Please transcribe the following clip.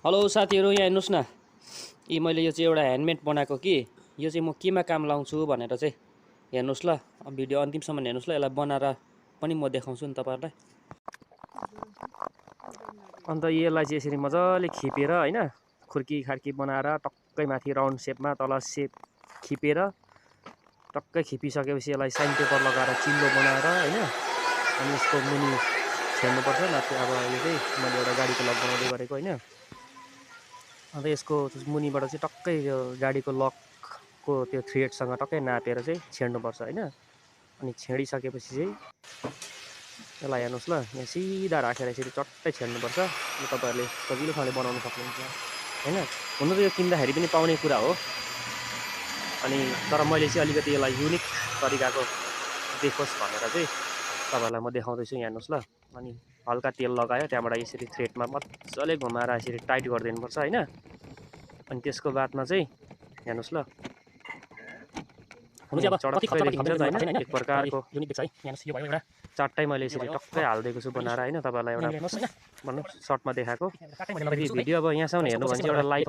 Hello साथीहरू, यहाँ हेर्नुहोस् न। मैले यो चाहिँ एउटा ह्यान्डमेड बनाएको कि यो चाहिँ म केमा काम लाउँछु भनेर चाहिँ हेर्नुहोस् ल। भिडियो अन्तिमसम्म हेर्नुहोस् ल। यसलाई बनाएर पनि म देखाउँछु नि तपाईँहरूलाई। अन्त यसलाई चाहिँ यसरी मजाले खिपेर हैन, खुर्की खार्की बनाएर टक्कै माथि राउन्ड सेपमा तल सेप खिपेर टक्कै खिपिसकेपछि यसलाई साइन पेपर लगाएर चिल्लो बनाएर हैन, अनि यसको मुनि छेड्नुपर्छ। माथि अब यो चाहिँ मैले एउटा गाडीको लक बनाउँदै गरेको हैन। अन्त यसको मुनिबाट चाहिँ टक्कै यो गाडीको लकको त्यो थ्रेडसँग टक्कै नापेर चाहिँ छेड्नुपर्छ हैन। अनि छेडिसकेपछि चाहिँ यसलाई हेर्नुहोस् ल, यहाँ सिधा राखेर यसरी चट्टै छेड्नुपर्छ। यो तपाईँहरूले सजिलोसँगले बनाउन सक्नुहुन्छ हैन। हुनु त यो किन्दाखेरि पनि पाउने कुरा हो, अनि तर मैले चाहिँ अलिकति यसलाई युनिक तरिकाको देखोस् भनेर चाहिँ तपाईँहरूलाई म देखाउँदैछु। यहाँ हेर्नुहोस् ल। अनि हल्का तेल लगायो, त्यहाँबाट यसरी थ्रेडमा मजाले घुमाएर यसरी टाइट गरिदिनुपर्छ हैन। अनि त्यसको बादमा चाहिँ हेर्नुहोस् ल, हुनु चाहिँ अब चटक्कै देखिन्छ नि त हैन। एक प्रकारको युनिक देख्छ है। हेर्नुहोस् यो भयो एउटा चारटै मैले यसरी टक्कै हालिदिएको छु बनाएर हैन। तपाईँलाई एउटा भन्नु सर्टमा देखाएको। यदि भिडियो अब यहाँसम्म हेर्नु भने चाहिँ एउटा लाइक